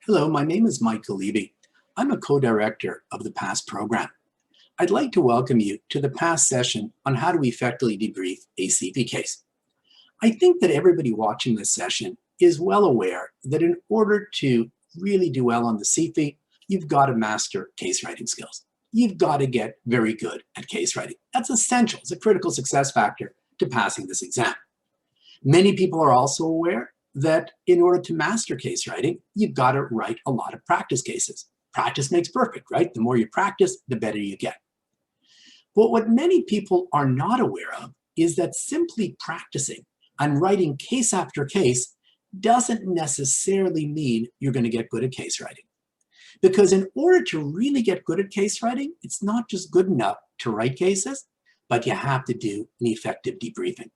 Hello, my name is Mike Galibi. I'm a co-director of the PASS program. I'd like to welcome you to the PASS session on how to effectively debrief a CFE case. I think that everybody watching this session is well aware that in order to really do well on the CFE, you've got to master case writing skills. You've got to get very good at case writing. That's essential. It's a critical success factor to passing this exam. Many people are also aware that in order to master case writing, you've got to write a lot of practice cases. Practice makes perfect, right? The more you practice, the better you get. But what many people are not aware of is that simply practicing and writing case after case doesn't necessarily mean you're going to get good at case writing. Because in order to really get good at case writing, it's not just good enough to write cases, but you have to do an effective debriefing.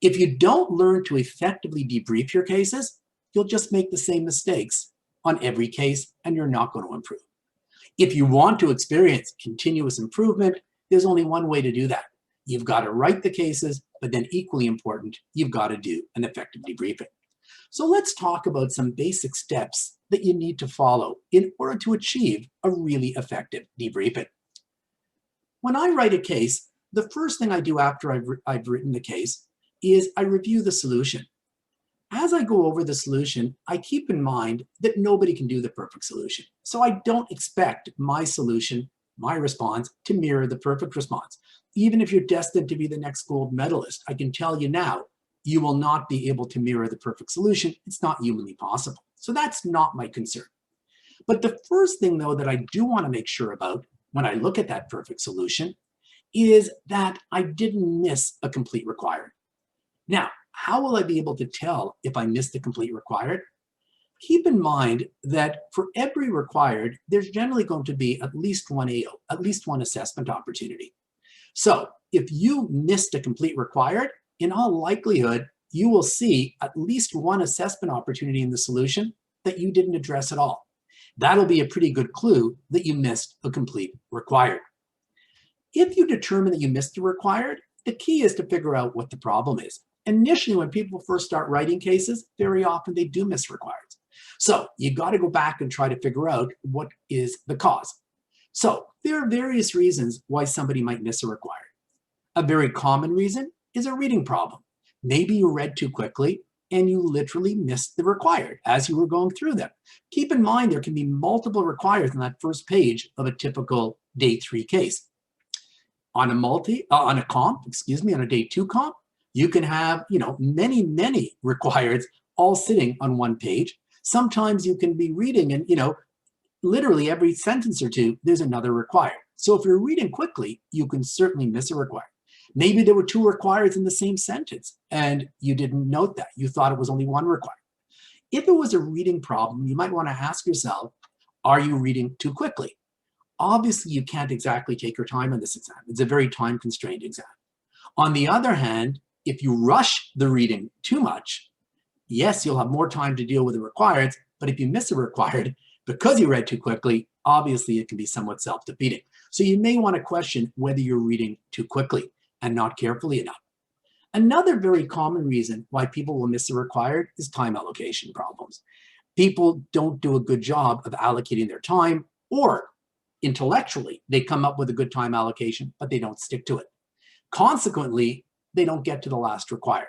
If you don't learn to effectively debrief your cases, you'll just make the same mistakes on every case and you're not going to improve. If you want to experience continuous improvement, there's only one way to do that. You've got to write the cases, but then equally important, you've got to do an effective debriefing. So let's talk about some basic steps that you need to follow in order to achieve a really effective debriefing. When I write a case, the first thing I do after I've written the case is I review the solution. As I go over the solution, I keep in mind that nobody can do the perfect solution. So I don't expect my solution, my response, to mirror the perfect response. Even if you're destined to be the next gold medalist, I can tell you now, you will not be able to mirror the perfect solution. It's not humanly possible. So that's not my concern. But the first thing, though, that I do want to make sure about when I look at that perfect solution is that I didn't miss a complete required. Now, how will I be able to tell if I missed the complete required? Keep in mind that for every required, there's generally going to be at least one AO, at least one assessment opportunity. So if you missed a complete required, in all likelihood, you will see at least one assessment opportunity in the solution that you didn't address at all. That'll be a pretty good clue that you missed a complete required. If you determine that you missed the required, the key is to figure out what the problem is. Initially, when people first start writing cases, very often they do miss requireds. So you got to go back and try to figure out what is the cause. So there are various reasons why somebody might miss a required. A very common reason is a reading problem. Maybe you read too quickly and you literally missed the required as you were going through them. Keep in mind there can be multiple requireds on that first page of a typical day 3 case. On a day 2 comp, you can have, many requireds all sitting on one page. Sometimes you can be reading and, literally every sentence or two, there's another required. So if you're reading quickly, you can certainly miss a required. Maybe there were 2 requireds in the same sentence and you didn't note that. You thought it was only 1 required. If it was a reading problem, you might want to ask yourself, are you reading too quickly? Obviously, you can't exactly take your time on this exam. It's a very time-constrained exam. On the other hand, if you rush the reading too much, yes, you'll have more time to deal with the requireds, but if you miss a required because you read too quickly, obviously it can be somewhat self-defeating. So you may want to question whether you're reading too quickly and not carefully enough. Another very common reason why people will miss a required is time allocation problems. People don't do a good job of allocating their time, or intellectually, they come up with a good time allocation, but they don't stick to it. Consequently, they don't get to the last required.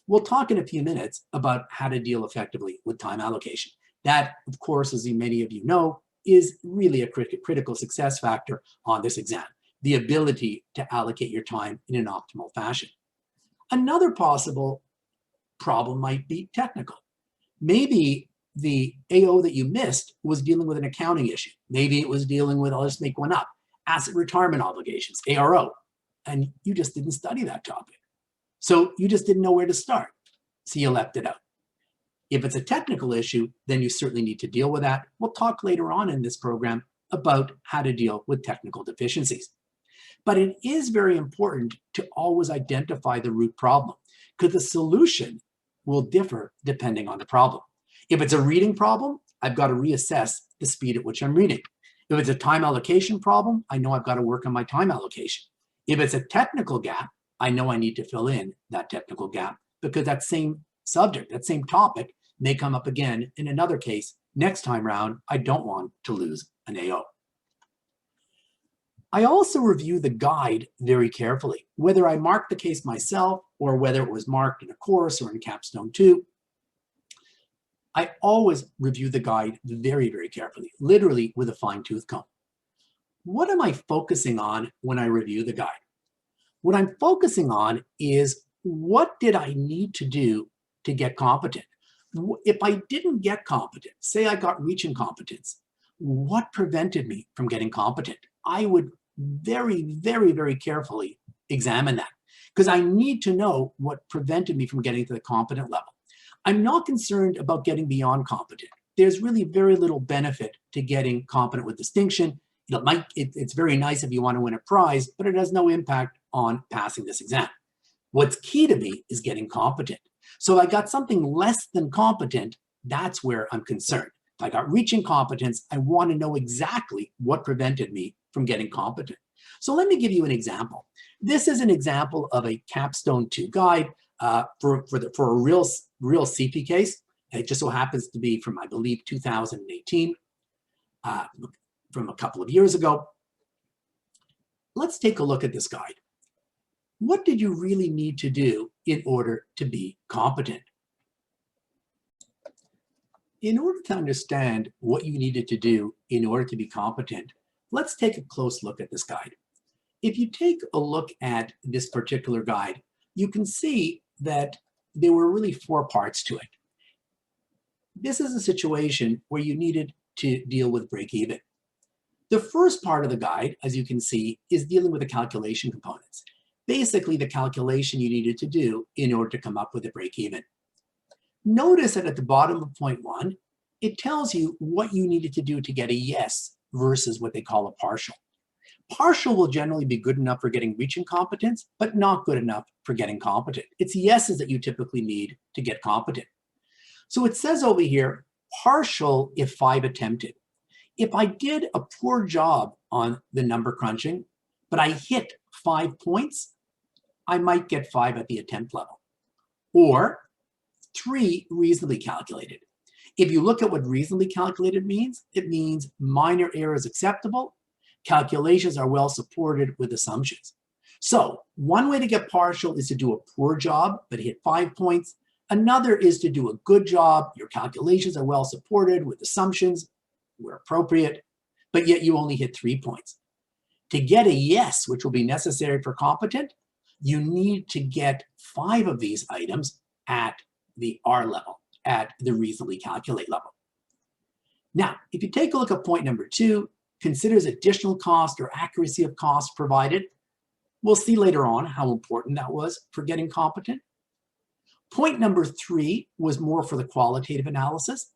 We'll talk in a few minutes about how to deal effectively with time allocation. That, of course, as many of you know, is really a critical success factor on this exam, the ability to allocate your time in an optimal fashion. Another possible problem might be technical. Maybe the AO that you missed was dealing with an accounting issue. Maybe it was dealing with, I'll just make one up, asset retirement obligations, ARO, and you just didn't study that topic. So you just didn't know where to start, so you left it out. If it's a technical issue, then you certainly need to deal with that. We'll talk later on in this program about how to deal with technical deficiencies. But it is very important to always identify the root problem, because the solution will differ depending on the problem. If it's a reading problem, I've got to reassess the speed at which I'm reading. If it's a time allocation problem, I know I've got to work on my time allocation. If it's a technical gap, I know I need to fill in that technical gap, because that same subject, that same topic may come up again in another case. Next time round, I don't want to lose an AO. I also review the guide very carefully, whether I marked the case myself or whether it was marked in a course or in Capstone 2. I always review the guide very, very carefully, literally with a fine-tooth comb. What am I focusing on when I review the guide? What I'm focusing on is, what did I need to do to get competent? If I didn't get competent, say I got reach incompetence, what prevented me from getting competent? I would very, very, very carefully examine that, because I need to know what prevented me from getting to the competent level. I'm not concerned about getting beyond competent. There's really very little benefit to getting competent with distinction. It's very nice if you want to win a prize, but it has no impact on passing this exam. What's key to me is getting competent. So if I got something less than competent, that's where I'm concerned. If I got reach incompetence, I want to know exactly what prevented me from getting competent. So let me give you an example. This is an example of a Capstone 2 guide for a real CFE case. It just so happens to be from, I believe, 2018, from a couple of years ago. Let's take a look at this guide. What did you really need to do in order to be competent? In order to understand what you needed to do in order to be competent, let's take a close look at this guide. If you take a look at this particular guide, you can see that there were really 4 parts to it. This is a situation where you needed to deal with break-even. The first part of the guide, as you can see, is dealing with the calculation components. Basically, the calculation you needed to do in order to come up with a break-even. Notice that at the bottom of point 1, it tells you what you needed to do to get a yes versus what they call a partial. Partial will generally be good enough for getting reach incompetence, but not good enough for getting competent. It's yeses that you typically need to get competent. So it says over here, partial if 5 attempted. If I did a poor job on the number crunching, but I hit 5 points, I might get 5 at the attempt level. Or 3 reasonably calculated. If you look at what reasonably calculated means, it means minor errors acceptable, calculations are well supported with assumptions. So one way to get partial is to do a poor job, but hit 5 points. Another is to do a good job, your calculations are well supported with assumptions where appropriate, but yet you only hit 3 points. To get a yes, which will be necessary for competent, you need to get 5 of these items at the R level, at the reasonably calculate level. Now, if you take a look at point number 2, considers additional cost or accuracy of cost provided. We'll see later on how important that was for getting competent. Point number 3 was more for the qualitative analysis.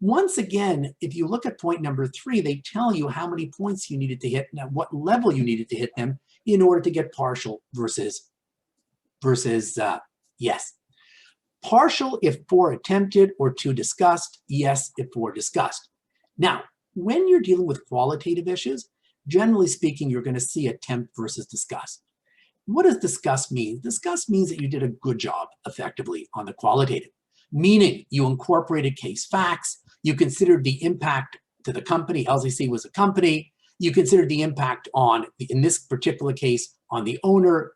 Once again, if you look at point number 3, they tell you how many points you needed to hit and at what level you needed to hit them in order to get partial versus yes. Partial if 4 attempted or 2 discussed, yes if 4 discussed. Now, when you're dealing with qualitative issues, generally speaking, you're going to see attempt versus discuss. What does discuss mean? Discuss means that you did a good job effectively on the qualitative, meaning you incorporated case facts, you considered the impact to the company, LCC was a company, you considered the impact on, in this particular case, on the owner,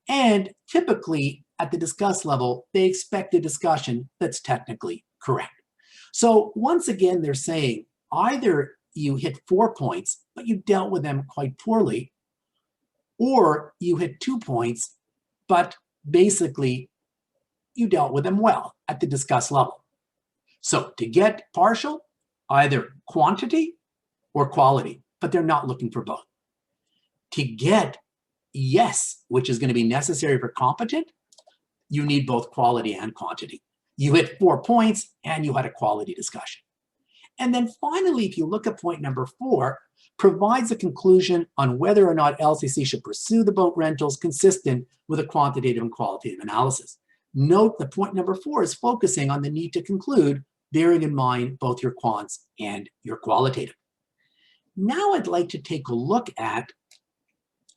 and typically at the discuss level, they expect a discussion that's technically correct. So once again, they're saying either you hit 4 points, but you dealt with them quite poorly, or you hit 2 points, but basically you dealt with them well at the discuss level. So to get partial, either quantity or quality, but they're not looking for both. To get yes, which is going to be necessary for competent, you need both quality and quantity. You hit 4 points and you had a quality discussion. And then finally, if you look at point number 4, provides a conclusion on whether or not LCC should pursue the boat rentals consistent with a quantitative and qualitative analysis. Note that point number 4 is focusing on the need to conclude, bearing in mind both your quants and your qualitative. Now I'd like to take a look at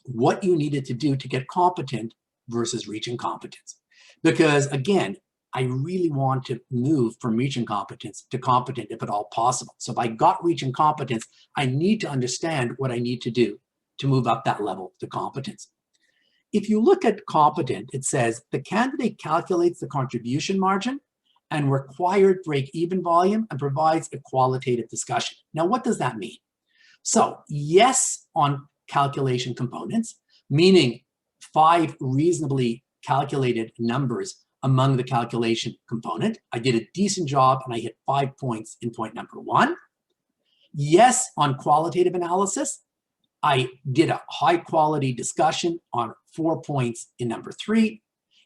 what you needed to do to get competent versus reaching competence. Because again, I really want to move from reaching competence to competent if at all possible. So if I got reaching competence, I need to understand what I need to do to move up that level to competence. If you look at competent, it says the candidate calculates the contribution margin and required break-even volume and provides a qualitative discussion. Now, what does that mean? So yes on calculation components, meaning 5 reasonably calculated numbers among the calculation component. I did a decent job and I hit 5 points in point number 1. Yes on qualitative analysis. I did a high quality discussion on 4 points in number 3.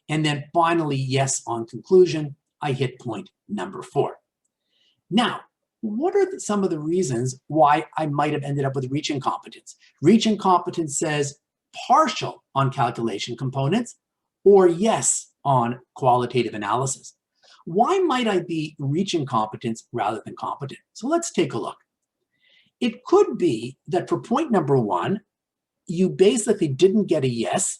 And then finally, yes on conclusion, I hit point number 4. Now, what are some of the reasons why I might have ended up with reaching competence? Reaching competence says partial on calculation components or yes on qualitative analysis. Why might I be reaching competence rather than competent? So let's take a look. It could be that for point number 1, you basically didn't get a yes.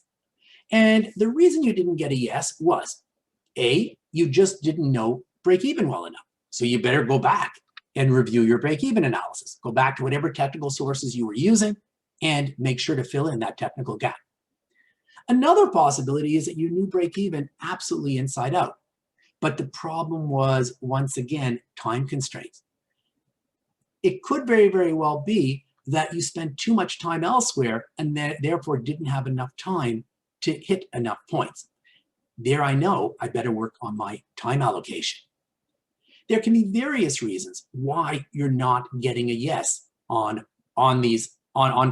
And the reason you didn't get a yes was, A, you just didn't know break-even well enough. So you better go back and review your break-even analysis. Go back to whatever technical sources you were using and make sure to fill in that technical gap. Another possibility is that you knew break-even absolutely inside out. But the problem was, once again, time constraints. It could very, very well be that you spent too much time elsewhere and therefore didn't have enough time to hit enough points. There I know I better work on my time allocation. There can be various reasons why you're not getting a yes on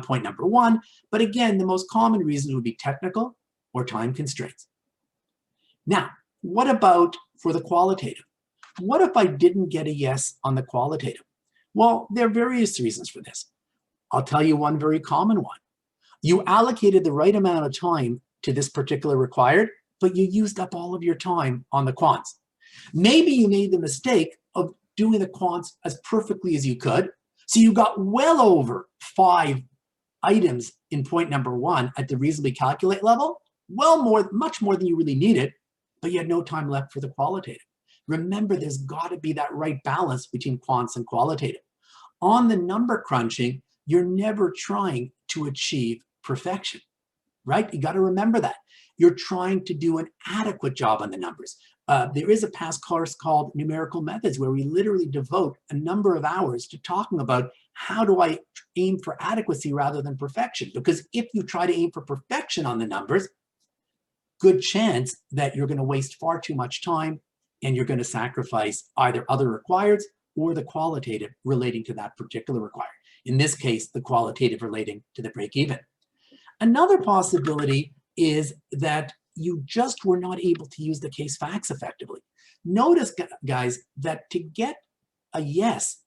point number 1, but again, the most common reasons would be technical or time constraints. Now, what about for the qualitative? What if I didn't get a yes on the qualitative? Well, there are various reasons for this. I'll tell you one very common one. You allocated the right amount of time to this particular required, but you used up all of your time on the quants. Maybe you made the mistake of doing the quants as perfectly as you could, so you got well over 5 items in point number 1 at the reasonably calculate level, much more than you really needed, but you had no time left for the qualitative. Remember, there's got to be that right balance between quants and qualitative. On the number crunching, you're never trying to achieve perfection, right? You got to remember that. You're trying to do an adequate job on the numbers. There is a past course called Numerical Methods where we literally devote a number of hours to talking about how do I aim for adequacy rather than perfection. Because if you try to aim for perfection on the numbers, good chance that you're going to waste far too much time and you're going to sacrifice either other requireds or the qualitative relating to that particular required. In this case, the qualitative relating to the break-even. Another possibility is that you just were not able to use the case facts effectively. Notice, guys, that to get a yes,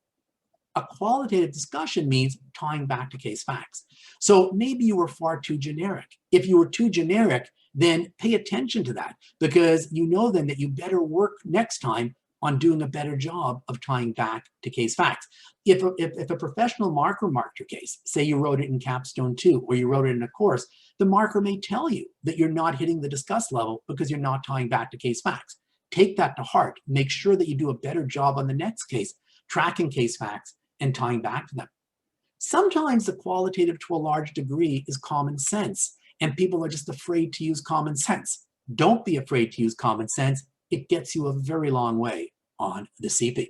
a qualitative discussion means tying back to case facts. So maybe you were far too generic. If you were too generic, then pay attention to that, because you know then that you better work next time on doing a better job of tying back to case facts. If a professional marker marked your case, say you wrote it in Capstone 2 or you wrote it in a course, the marker may tell you that you're not hitting the discuss level because you're not tying back to case facts. Take that to heart. Make sure that you do a better job on the next case, tracking case facts and tying back to them. Sometimes the qualitative to a large degree is common sense, and people are just afraid to use common sense. Don't be afraid to use common sense. It gets you a very long way on the CFE.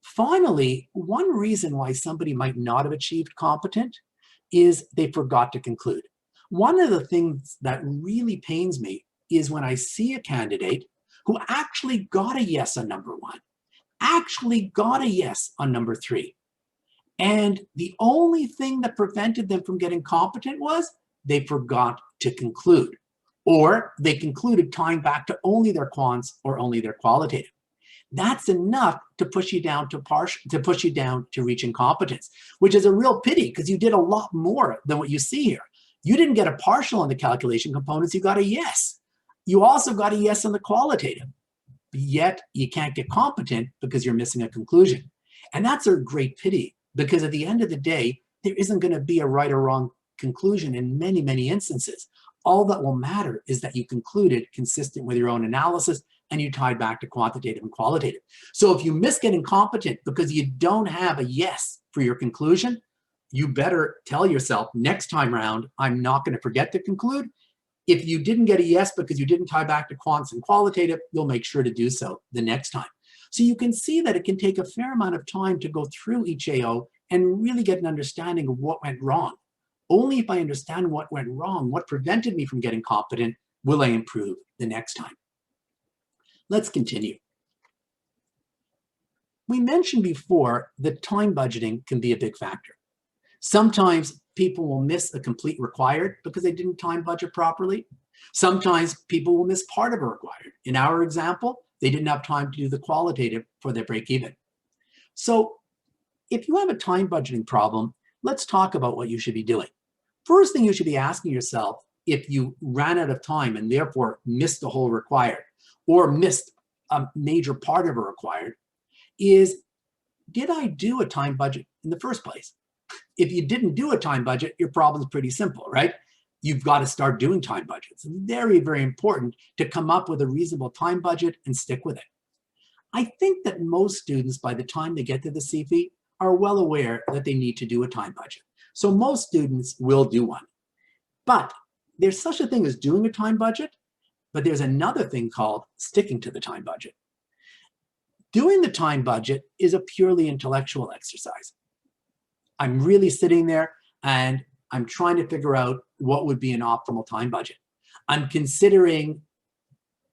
Finally, one reason why somebody might not have achieved competent is they forgot to conclude. One of the things that really pains me is when I see a candidate who actually got a yes on number 1, actually got a yes on number 3, and the only thing that prevented them from getting competent was they forgot to conclude, or they concluded tying back to only their quants or only their qualitative. That's enough to push you down to reaching competence, which is a real pity because you did a lot more than what you see here. You didn't get a partial on the calculation components, you got a yes. You also got a yes on the qualitative, yet you can't get competent because you're missing a conclusion. And that's a great pity, because at the end of the day, there isn't going to be a right or wrong conclusion in many, many instances. All that will matter is that you concluded consistent with your own analysis and you tied back to quantitative and qualitative. So if you miss getting competent because you don't have a yes for your conclusion, you better tell yourself next time around, I'm not going to forget to conclude. If you didn't get a yes because you didn't tie back to quants and qualitative, you'll make sure to do so the next time. So you can see that it can take a fair amount of time to go through each AO and really get an understanding of what went wrong. Only if I understand what went wrong, what prevented me from getting competent, will I improve the next time. Let's continue. We mentioned before that time budgeting can be a big factor. Sometimes people will miss a complete required because they didn't time budget properly. Sometimes people will miss part of a required. In our example, they didn't have time to do the qualitative for their break even. So if you have a time budgeting problem, let's talk about what you should be doing. First thing you should be asking yourself, if you ran out of time and therefore missed the whole required or missed a major part of a required, is did I do a time budget in the first place? If you didn't do a time budget, your problem's pretty simple, right? You've got to start doing time budgets. It's very, very important to come up with a reasonable time budget and stick with it. I think that most students, by the time they get to the CFE, are well aware that they need to do a time budget. So most students will do one. But there's such a thing as doing a time budget, but there's another thing called sticking to the time budget. Doing the time budget is a purely intellectual exercise. I'm really sitting there and I'm trying to figure out what would be an optimal time budget. I'm considering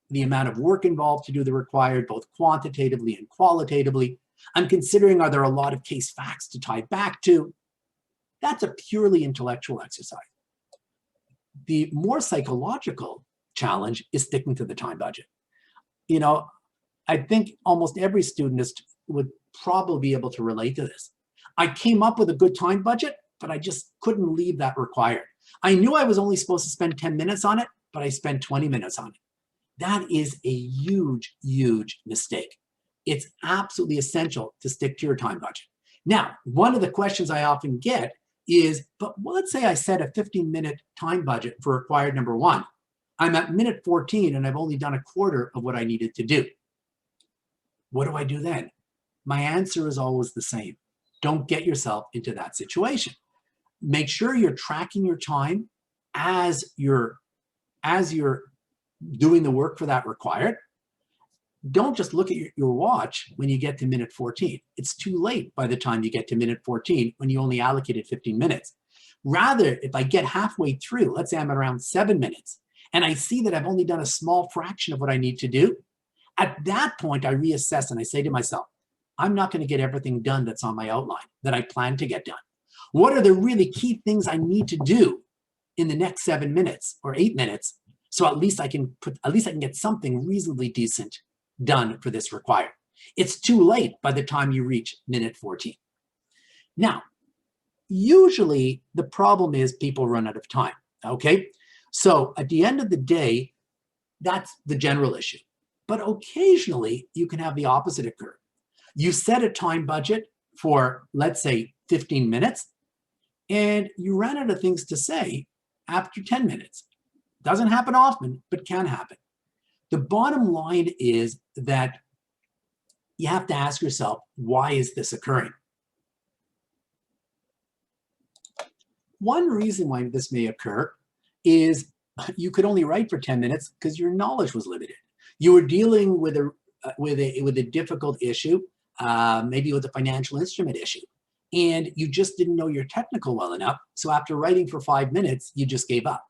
the amount of work involved to do the required, both quantitatively and qualitatively. I'm considering, are there a lot of case facts to tie back to? That's a purely intellectual exercise. The more psychological challenge is sticking to the time budget. You know, I think almost every student would probably be able to relate to this. I came up with a good time budget, but I just couldn't leave that required. I knew I was only supposed to spend 10 minutes on it, but I spent 20 minutes on it. That is a huge, huge mistake. It's absolutely essential to stick to your time budget. Now, one of the questions I often get is, but let's say I set a 15-minute time budget for required number 1. I'm at minute 14 and I've only done a quarter of what I needed to do. What do I do then? My answer is always the same. Don't get yourself into that situation. Make sure you're tracking your time as you're doing the work for that required. Don't just look at your watch when you get to minute 14. It's too late by the time you get to minute 14 when you only allocated 15 minutes. Rather, if I get halfway through, let's say I'm at around 7 minutes, and I see that I've only done a small fraction of what I need to do, at that point I reassess and I say to myself, I'm not going to get everything done that's on my outline that I plan to get done. What are the really key things I need to do in the next 7 minutes or 8 minutes, so at least I can get something reasonably decent done for this required. It's too late by the time you reach minute 14. Now, usually the problem is people run out of time, okay? So at the end of the day, that's the general issue. But occasionally you can have the opposite occur. You set a time budget for, let's say, 15 minutes, and you ran out of things to say after 10 minutes. Doesn't happen often, but can happen. The bottom line is that you have to ask yourself, why is this occurring? One reason why this may occur is you could only write for 10 minutes because your knowledge was limited. You were dealing with a difficult issue, maybe with a financial instrument issue, and you just didn't know your technical well enough. So after writing for 5 minutes, you just gave up.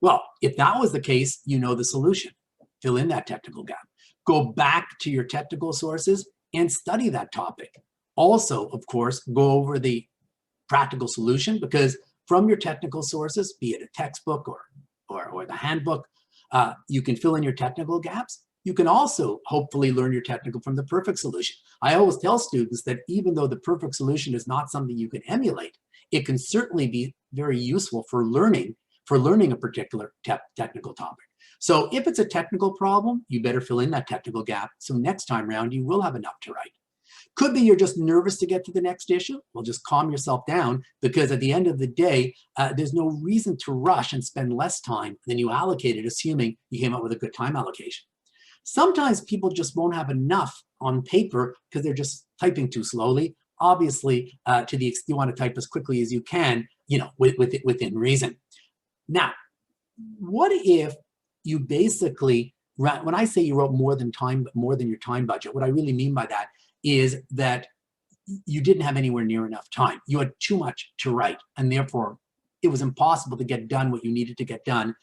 Well, if that was the case, you know the solution. Fill in that technical gap. Go back to your technical sources and study that topic. Also, of course, go over the practical solution, because from your technical sources, be it a textbook or the handbook, you can fill in your technical gaps. You can also hopefully learn your technical from the perfect solution. I always tell students that even though the perfect solution is not something you can emulate, it can certainly be very useful for learning a particular technical topic. So if it's a technical problem, you better fill in that technical gap. So next time around, you will have enough to write. Could be you're just nervous to get to the next issue. Well, just calm yourself down, because at the end of the day, there's no reason to rush and spend less time than you allocated, assuming you came up with a good time allocation. Sometimes people just won't have enough on paper because they're just typing too slowly. Obviously, to the extent you want to type as quickly as you can, within reason. Now, what if you basically, when I say you wrote more than your time budget, what I really mean by that is that you didn't have anywhere near enough time. You had too much to write, and therefore it was impossible to get done what you needed to get done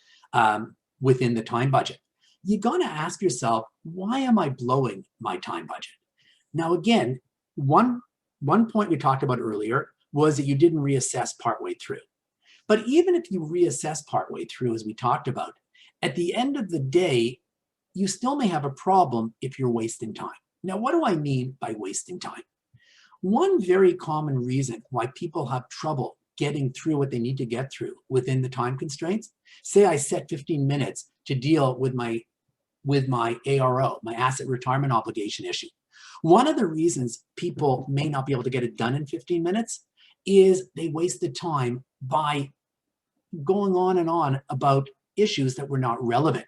within the time budget. You got to ask yourself, why am I blowing my time budget? Now, again, one point we talked about earlier was that you didn't reassess partway through. But even if you reassess partway through, as we talked about, at the end of the day, you still may have a problem if you're wasting time. Now, what do I mean by wasting time? One very common reason why people have trouble getting through what they need to get through within the time constraints, say I set 15 minutes to deal with my ARO, my asset retirement obligation issue. One of the reasons people may not be able to get it done in 15 minutes is they wasted time by going on and on about issues that were not relevant.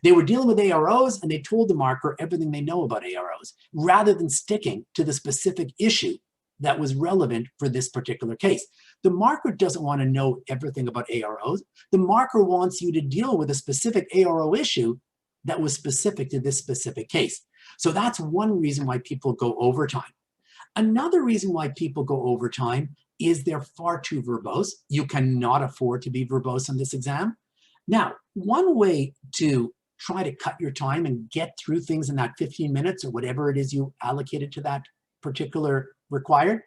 They were dealing with AROs and they told the marker everything they know about AROs, rather than sticking to the specific issue that was relevant for this particular case. The marker doesn't want to know everything about AROs. The marker wants you to deal with a specific ARO issue that was specific to this specific case. So that's one reason why people go overtime. Another reason why people go overtime is they're far too verbose. You cannot afford to be verbose on this exam. Now, one way to try to cut your time and get through things in that 15 minutes or whatever it is you allocated to that particular required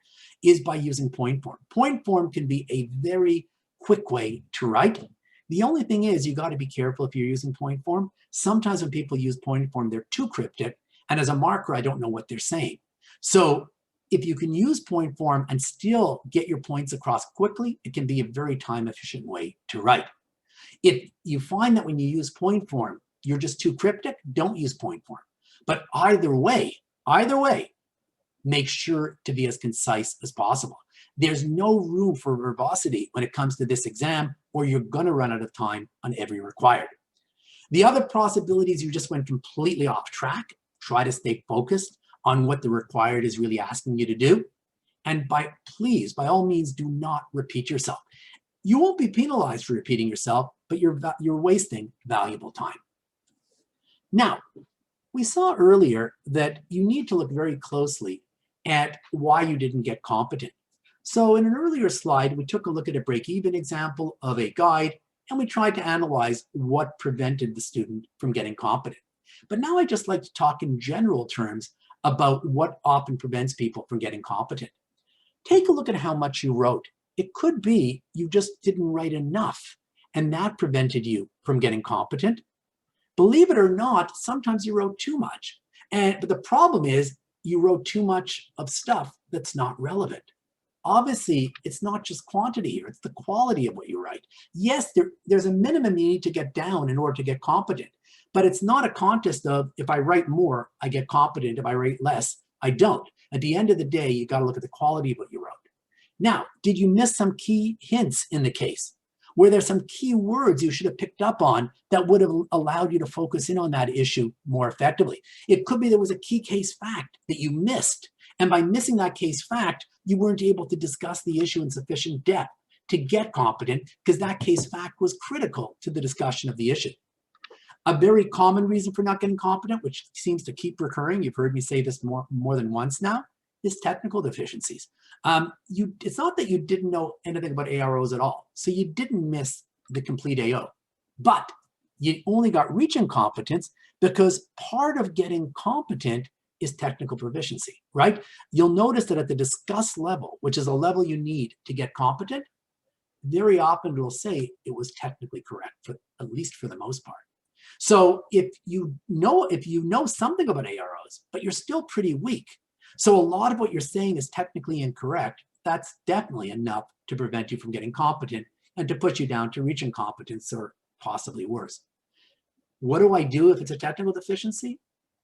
is by using point form. Point form can be a very quick way to write. The only thing is you got to be careful if you're using point form. Sometimes when people use point form, they're too cryptic. And as a marker, I don't know what they're saying. So if you can use point form and still get your points across quickly, it can be a very time efficient way to write. If you find that when you use point form, you're just too cryptic, don't use point form. But either way, make sure to be as concise as possible. There's no room for verbosity when it comes to this exam, or you're going to run out of time on every required. The other possibility is you just went completely off track. Try to stay focused on what the required is really asking you to do. And please, by all means, do not repeat yourself. You won't be penalized for repeating yourself, but you're wasting valuable time. Now, we saw earlier that you need to look very closely at why you didn't get competent. So in an earlier slide, we took a look at a break-even example of a guide, and we tried to analyze what prevented the student from getting competent. But now I'd just like to talk in general terms about what often prevents people from getting competent. Take a look at how much you wrote. It could be you just didn't write enough, and that prevented you from getting competent. Believe it or not, sometimes you wrote too much. But the problem is you wrote too much of stuff that's not relevant. Obviously, it's not just quantity here, it's the quality of what you write. Yes, there's a minimum you need to get down in order to get competent, but it's not a contest of if I write more, I get competent. If I write less, I don't. At the end of the day, you got to look at the quality of what you wrote. Now, did you miss some key hints in the case? Were there some key words you should have picked up on that would have allowed you to focus in on that issue more effectively? It could be there was a key case fact that you missed. And by missing that case fact, you weren't able to discuss the issue in sufficient depth to get competent because that case fact was critical to the discussion of the issue. A very common reason for not getting competent, which seems to keep recurring, you've heard me say this more than once now, is technical deficiencies. It's not that you didn't know anything about AROs at all, so you didn't miss the complete AO, but you only got reaching competence because part of getting competent is technical proficiency, right? You'll notice that at the discuss level, which is a level you need to get competent, very often it'll say it was technically correct, at least for the most part. So if you know something about AROs, but you're still pretty weak, so a lot of what you're saying is technically incorrect, that's definitely enough to prevent you from getting competent and to put you down to reaching competence or possibly worse. What do I do if it's a technical deficiency?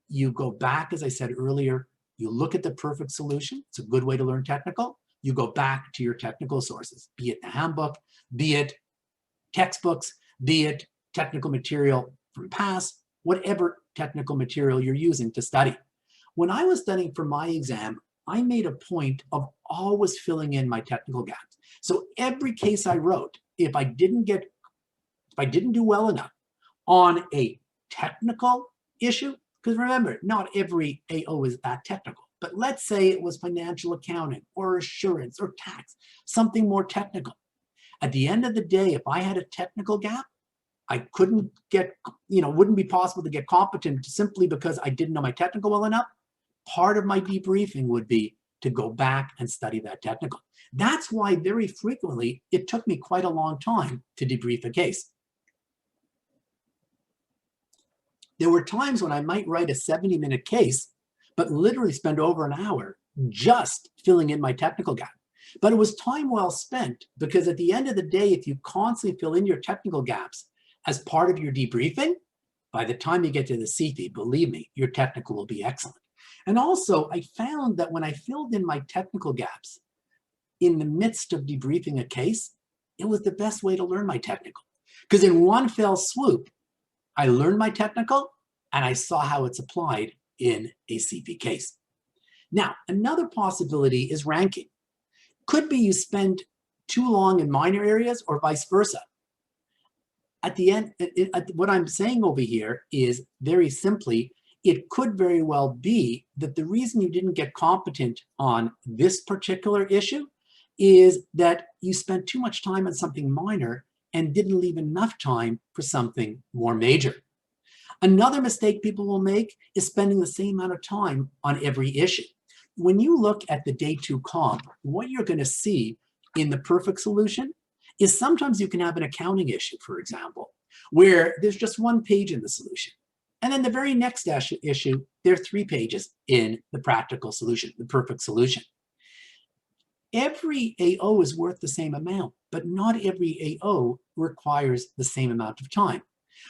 You go back, as I said earlier, you look at the perfect solution. It's a good way to learn technical. You go back to your technical sources, be it the handbook, be it textbooks, be it technical material from past, whatever technical material you're using to study. When I was studying for my exam, I made a point of always filling in my technical gaps. So every case I wrote, if I didn't do well enough on a technical issue, because remember, not every AO is that technical, but let's say it was financial accounting or assurance or tax, something more technical. At the end of the day, if I had a technical gap, I couldn't get, wouldn't be possible to get competent simply because I didn't know my technical well enough. Part of my debriefing would be to go back and study that technical. That's why very frequently it took me quite a long time to debrief a case. There were times when I might write a 70-minute case, but literally spend over an hour just filling in my technical gap. But it was time well spent, because at the end of the day, if you constantly fill in your technical gaps as part of your debriefing, by the time you get to the CFE, believe me, your technical will be excellent. And also, I found that when I filled in my technical gaps in the midst of debriefing a case, it was the best way to learn my technical. Because in one fell swoop, I learned my technical and I saw how it's applied in a CFE case. Now, another possibility is ranking. Could be you spend too long in minor areas or vice versa. At the end, what I'm saying over here is very simply, it could very well be that the reason you didn't get competent on this particular issue is that you spent too much time on something minor and didn't leave enough time for something more major. Another mistake people will make is spending the same amount of time on every issue. When you look at the day 2 comp, what you're going to see in the perfect solution is sometimes you can have an accounting issue, for example, where there's just one page in the solution. And then the very next issue, there are 3 pages in the practical solution, the perfect solution. Every AO is worth the same amount, but not every AO requires the same amount of time.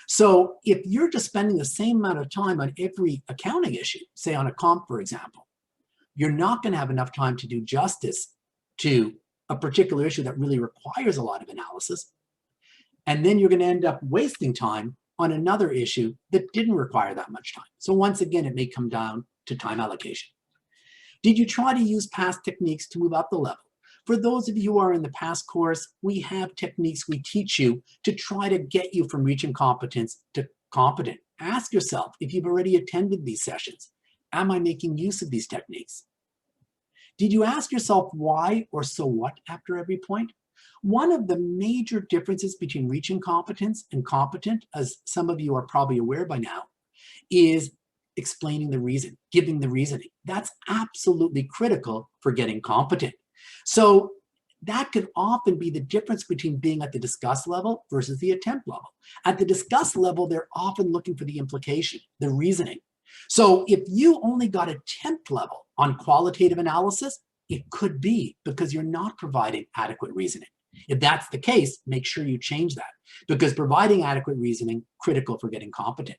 So if you're just spending the same amount of time on every accounting issue, say on a comp, for example, you're not going to have enough time to do justice to a particular issue that really requires a lot of analysis. And then you're going to end up wasting time on another issue that didn't require that much time. So once again, it may come down to time allocation. Did you try to use past techniques to move up the level? For those of you who are in the past course, we have techniques we teach you to try to get you from reaching competence to competent. Ask yourself if you've already attended these sessions. Am I making use of these techniques? Did you ask yourself why or so what after every point? One of the major differences between reaching competence and competent, as some of you are probably aware by now, is explaining the reason, giving the reasoning. That's absolutely critical for getting competent. So that could often be the difference between being at the discuss level versus the attempt level. At the discuss level, they're often looking for the implication, the reasoning. So if you only got attempt level on qualitative analysis, it could be because you're not providing adequate reasoning. If that's the case, make sure you change that, because providing adequate reasoning is critical for getting competent.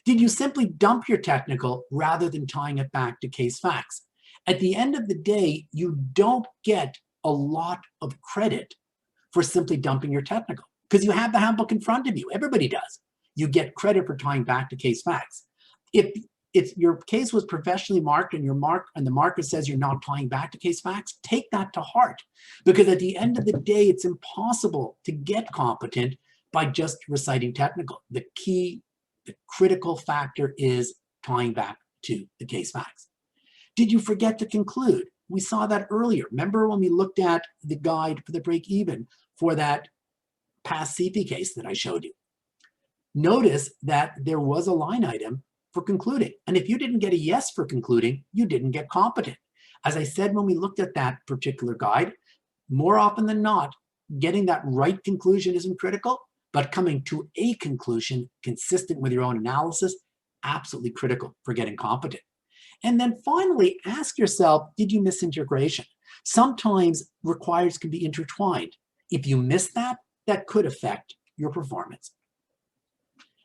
Did you simply dump your technical rather than tying it back to case facts? At the end of the day, you don't get a lot of credit for simply dumping your technical, because you have the handbook in front of you. Everybody does. You get credit for tying back to case facts. If your case was professionally marked and the marker says you're not tying back to case facts, take that to heart, because at the end of the day, it's impossible to get competent by just reciting technical. The critical factor is tying back to the case facts. Did you forget to conclude? We saw that earlier. Remember when we looked at the guide for the break even for that past CFE case that I showed you? Notice that there was a line item for concluding. And if you didn't get a yes for concluding, you didn't get competent. As I said when we looked at that particular guide, more often than not, getting that right conclusion isn't critical, but coming to a conclusion consistent with your own analysis, absolutely critical for getting competent. And then finally, ask yourself, did you miss integration? Sometimes requires can be intertwined. If you miss that, that could affect your performance.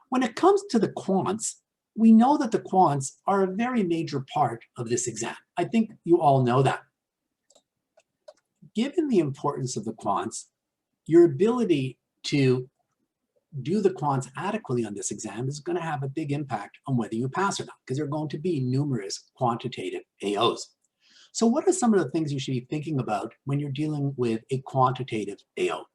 When it comes to the quants, we know that the quants are a very major part of this exam. I think you all know that. Given the importance of the quants, your ability to do the quants adequately on this exam is going to have a big impact on whether you pass or not, because there are going to be numerous quantitative AOs. So what are some of the things you should be thinking about when you're dealing with a quantitative AO?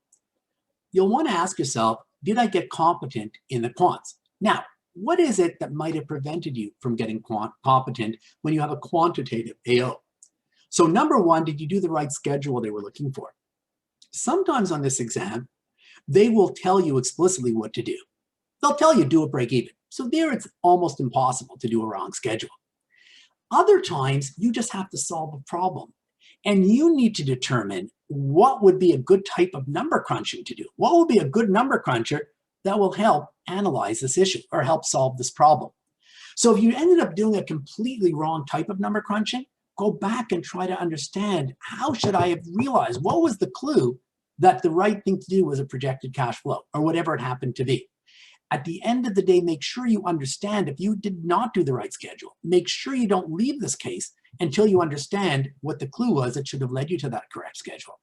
You'll want to ask yourself, did I get competent in the quants? Now, what is it that might have prevented you from getting competent when you have a quantitative AO? So number one, did you do the right schedule they were looking for? Sometimes on this exam, they will tell you explicitly what to do. They'll tell you do a break even. So there it's almost impossible to do a wrong schedule. Other times, you just have to solve a problem. And you need to determine what would be a good type of number crunching to do. What would be a good number cruncher that will help analyze this issue or help solve this problem? So if you ended up doing a completely wrong type of number crunching, go back and try to understand, how should I have realized, what was the clue that the right thing to do was a projected cash flow or whatever it happened to be? At the end of the day, make sure you understand if you did not do the right schedule. Make sure you don't leave this case until you understand what the clue was that should have led you to that correct schedule.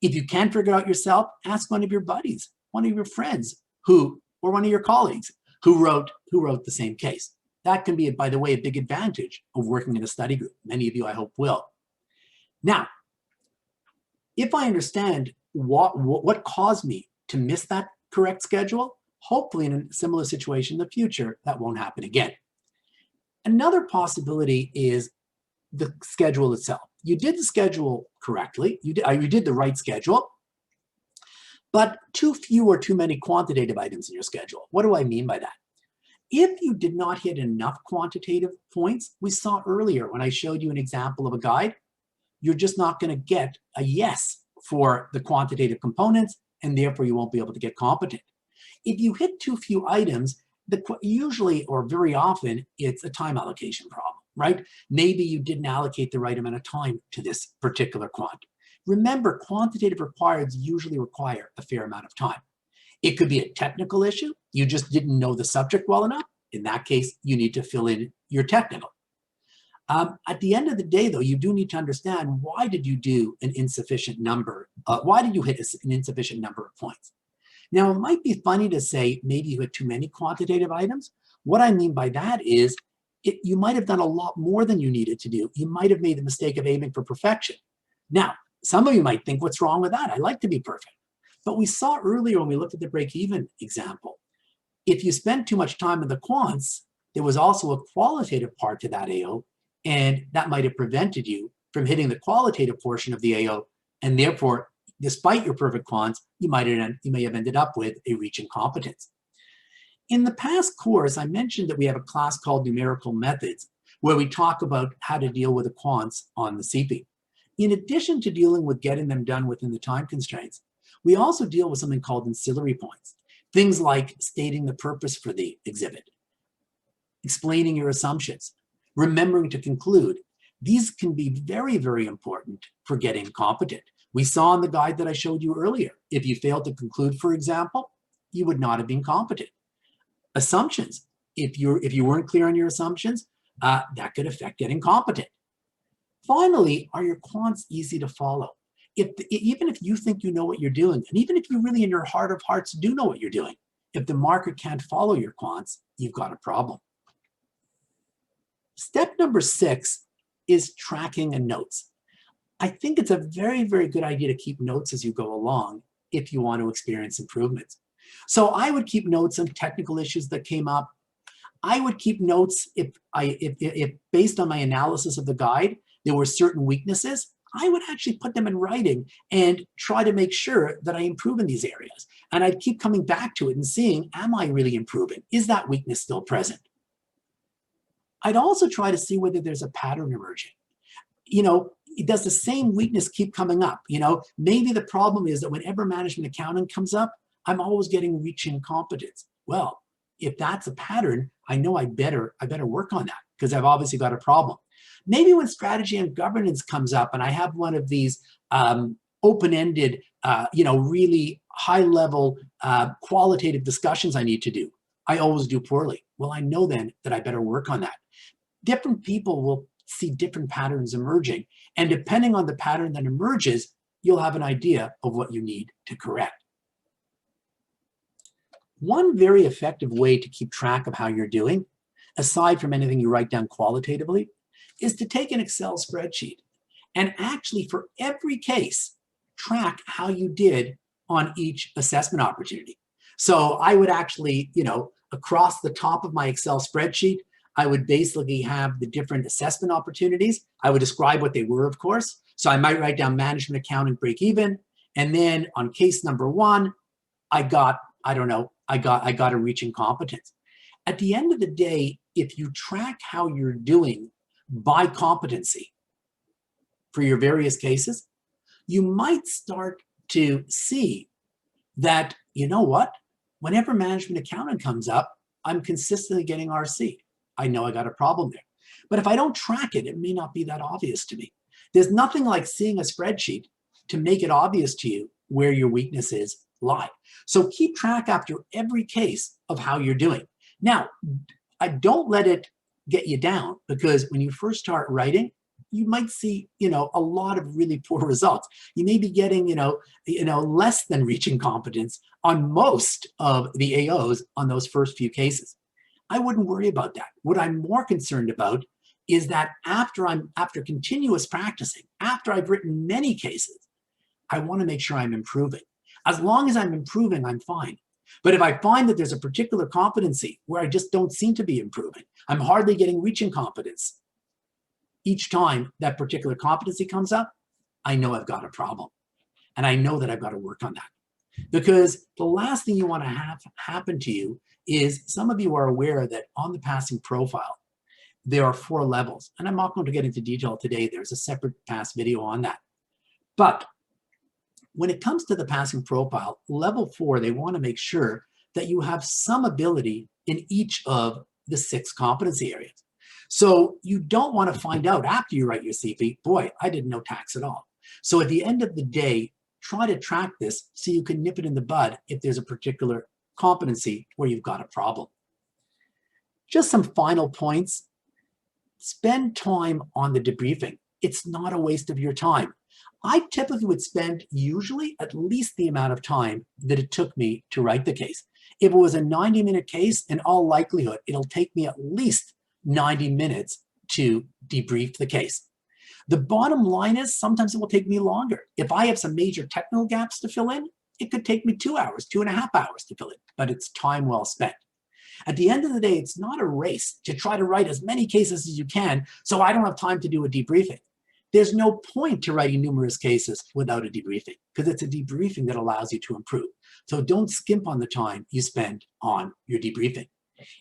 If you can't figure it out yourself, ask one of your buddies, one of your friends or one of your colleagues who wrote the same case. That can be, by the way, a big advantage of working in a study group. Many of you, I hope, will. Now, if I understand what caused me to miss that correct schedule, hopefully in a similar situation in the future, that won't happen again. Another possibility is the schedule itself. You did the schedule correctly, you did the right schedule, but too few or too many quantitative items in your schedule. What do I mean by that? If you did not hit enough quantitative points, we saw earlier when I showed you an example of a guide, you're just not going to get a yes for the quantitative components, and therefore you won't be able to get competent. If you hit too few items, usually or very often, it's a time allocation problem, right? Maybe you didn't allocate the right amount of time to this particular quant. Remember, quantitative requirements usually require a fair amount of time. It could be a technical issue. You just didn't know the subject well enough. In that case, you need to fill in your technical. At the end of the day, though, you do need to understand, why did you do an insufficient number? Why did you hit an insufficient number of points? Now, it might be funny to say maybe you had too many quantitative items. What I mean by that is you might have done a lot more than you needed to do. You might have made the mistake of aiming for perfection. Now, some of you might think, what's wrong with that? I like to be perfect. But we saw earlier when we looked at the break-even example, if you spent too much time in the quants, there was also a qualitative part to that AO, and that might have prevented you from hitting the qualitative portion of the AO, and therefore, despite your perfect quants, you may have ended up with a reach incompetence. In the past course, I mentioned that we have a class called Numerical Methods, where we talk about how to deal with the quants on the CFE. In addition to dealing with getting them done within the time constraints, we also deal with something called ancillary points. Things like stating the purpose for the exhibit, explaining your assumptions, remembering to conclude. These can be very, very important for getting competent. We saw in the guide that I showed you earlier, if you failed to conclude, for example, you would not have been competent. Assumptions, if you weren't clear on your assumptions, that could affect getting competent. Finally, are your quants easy to follow? Even if you think you know what you're doing, and even if you really in your heart of hearts do know what you're doing, if the market can't follow your quants, you've got a problem. Step number 6 is tracking and notes. I think it's a very, very good idea to keep notes as you go along if you want to experience improvements. So I would keep notes on technical issues that came up. I would keep notes if based on my analysis of the guide, there were certain weaknesses, I would actually put them in writing and try to make sure that I improve in these areas. And I'd keep coming back to it and seeing, am I really improving? Is that weakness still present? I'd also try to see whether there's a pattern emerging. Does the same weakness keep coming up? Maybe the problem is that whenever management accounting comes up, I'm always getting reach incompetence. Well, if that's a pattern, I know I better work on that because I've obviously got a problem. Maybe when strategy and governance comes up and I have one of these open-ended, really high-level qualitative discussions I need to do, I always do poorly. Well, I know then that I better work on that. Different people will see different patterns emerging, and depending on the pattern that emerges, you'll have an idea of what you need to correct. One very effective way to keep track of how you're doing, aside from anything you write down qualitatively, is to take an Excel spreadsheet and actually for every case, track how you did on each assessment opportunity. So I would actually, across the top of my Excel spreadsheet, I would basically have the different assessment opportunities. I would describe what they were, of course. So I might write down management accounting break even. And then on case number 1, I got a reaching competence. At the end of the day, if you track how you're doing by competency for your various cases, you might start to see that, you know what, whenever management accounting comes up, I'm consistently getting RC. I know I got a problem there. But if I don't track it, it may not be that obvious to me. There's nothing like seeing a spreadsheet to make it obvious to you where your weaknesses lie. So keep track after every case of how you're doing. Now, I don't let it get you down, because when you first start writing, you might see, a lot of really poor results. You may be getting, less than reaching competence on most of the AOs on those first few cases. I wouldn't worry about that. What I'm more concerned about is that after continuous practicing, after I've written many cases, I want to make sure I'm improving. As long as I'm improving, I'm fine. But if I find that there's a particular competency where I just don't seem to be improving, I'm hardly getting reaching competence, each time that particular competency comes up, I know I've got a problem. And I know that I've got to work on that. Because the last thing you want to have happen to you is, some of you are aware that on the passing profile, there are 4 levels. And I'm not going to get into detail today. There's a separate pass video on that. But when it comes to the passing profile, level 4, they want to make sure that you have some ability in each of the 6 competency areas. So you don't want to find out after you write your CFE, boy, I didn't know tax at all. So at the end of the day, try to track this so you can nip it in the bud if there's a particular competency where you've got a problem. Just some final points. Spend time on the debriefing. It's not a waste of your time. I typically would spend usually at least the amount of time that it took me to write the case. If it was a 90-minute case, in all likelihood, it'll take me at least 90 minutes to debrief the case. The bottom line is, sometimes it will take me longer. If I have some major technical gaps to fill in, it could take me 2 hours, 2.5 hours to fill in, but it's time well spent. At the end of the day, it's not a race to try to write as many cases as you can so I don't have time to do a debriefing. There's no point to writing numerous cases without a debriefing, because it's a debriefing that allows you to improve. So don't skimp on the time you spend on your debriefing.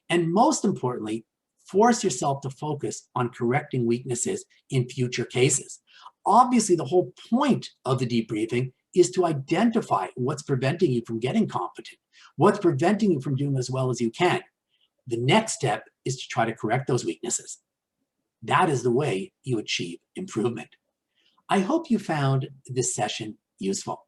And most importantly, force yourself to focus on correcting weaknesses in future cases. Obviously, the whole point of the debriefing is to identify what's preventing you from getting competent, what's preventing you from doing as well as you can. The next step is to try to correct those weaknesses. That is the way you achieve improvement. I hope you found this session useful.